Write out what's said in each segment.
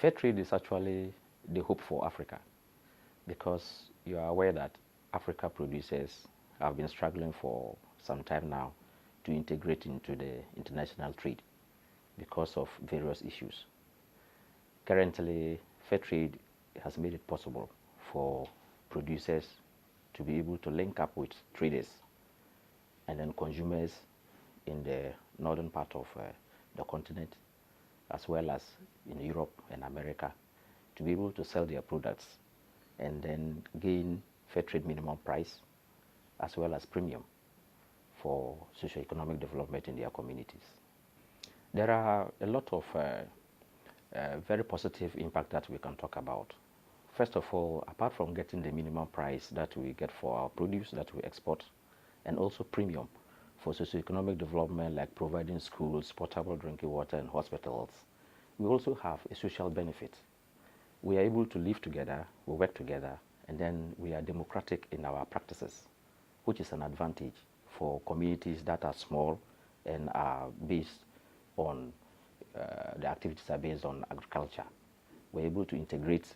Fairtrade is actually the hope for Africa, because you are aware that Africa producers have been struggling for some time now to integrate into the international trade because of various issues. Currently, Fairtrade has made it possible for producers to be able to link up with traders and then consumers in the northern part of the continent, as well as in Europe and America, to be able to sell their products and then gain Fairtrade minimum price as well as premium for socio-economic development in their communities. There are a lot of very positive impact that we can talk about. First of all, apart from getting the minimum price that we get for our produce that we export, and also premium for socio-economic development, like providing schools, potable drinking water, and hospitals, we also have a social benefit. We are able to live together, we work together, and then we are democratic in our practices, which is an advantage for communities that are small and are based on, the activities are based on agriculture. We're able to integrate,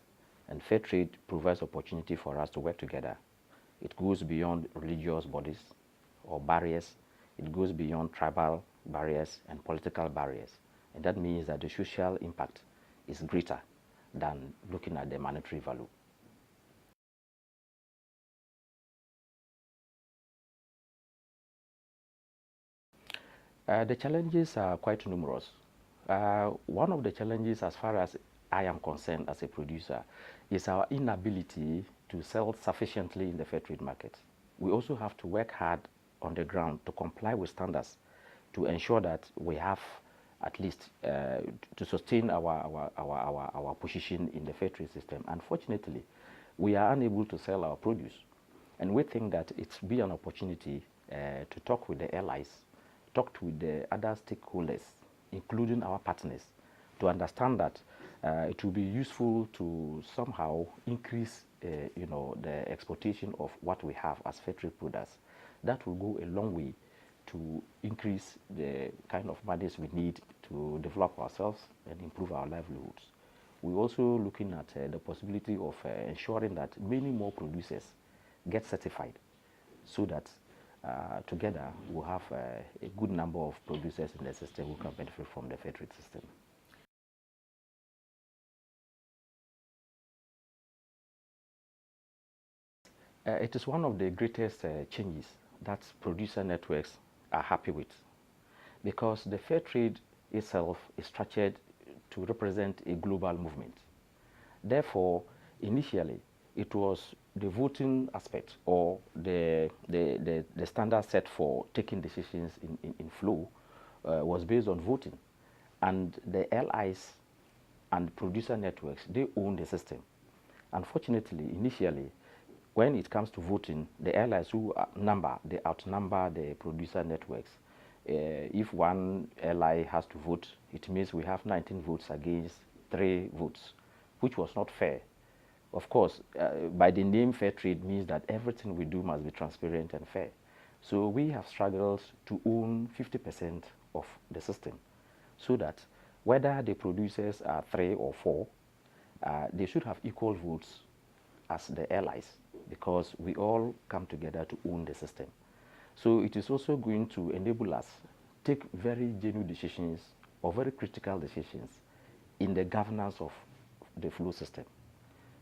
and fair trade provides opportunity for us to work together. It goes beyond religious bodies or barriers. It goes beyond tribal barriers and political barriers. And that means that the social impact is greater than looking at the monetary value. The challenges are quite numerous. One of the challenges, as far as I am concerned as a producer, is our inability to sell sufficiently in the fair trade market. We also have to work hard on the ground to comply with standards to ensure that we have at least to sustain our position in the fair trade system. Unfortunately, we are unable to sell our produce. And we think that it's be an opportunity to talk with the allies, talk with the other stakeholders, including our partners, to understand that it will be useful to somehow increase the exportation of what we have as fair trade products. That will go a long way to increase the kind of monies we need to develop ourselves and improve our livelihoods. We're also looking at the possibility of ensuring that many more producers get certified, so that together we'll have a good number of producers in the system who can benefit from the fair trade system. It is one of the greatest changes that producer networks are happy with, because the fair trade itself is structured to represent a global movement. Therefore, initially, it was the voting aspect or the standard set for taking decisions in flow was based on voting. And the allies and producer networks, they own the system. Unfortunately, initially, when it comes to voting, the allies who they outnumber the producer networks. If one ally has to vote, it means we have 19 votes against 3 votes, which was not fair. Of course, by the name fair trade means that everything we do must be transparent and fair. So we have struggled to own 50% of the system, so that whether the producers are 3 or 4, they should have equal votes as the allies, because we all come together to own the system. So it is also going to enable us take very genuine decisions or very critical decisions in the governance of the flow system.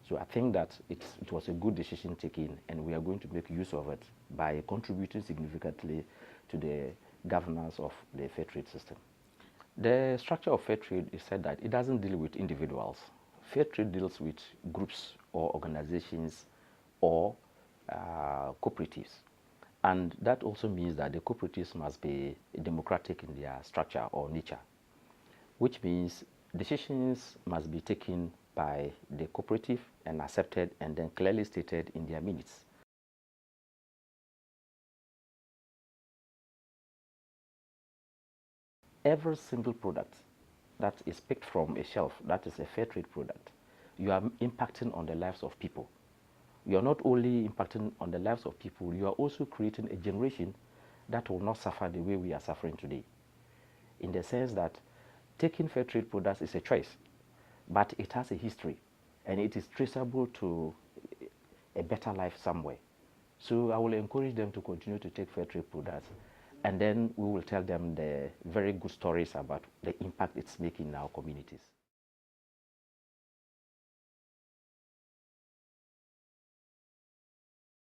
So I think that it was a good decision taken, and we are going to make use of it by contributing significantly to the governance of the fair trade system. The structure of fair trade is said that it doesn't deal with individuals. Fair trade deals with groups or organizations or cooperatives. And that also means that the cooperatives must be democratic in their structure or nature, which means decisions must be taken by the cooperative and accepted and then clearly stated in their minutes. Every single product that is picked from a shelf that is a fair trade product, you are impacting on the lives of people. You are not only impacting on the lives of people, you are also creating a generation that will not suffer the way we are suffering today. In the sense that taking fair trade products is a choice. but it has a history, and it is traceable to a better life somewhere. So I will encourage them to continue to take fair trade products, and then we will tell them the very good stories about the impact it's making in our communities.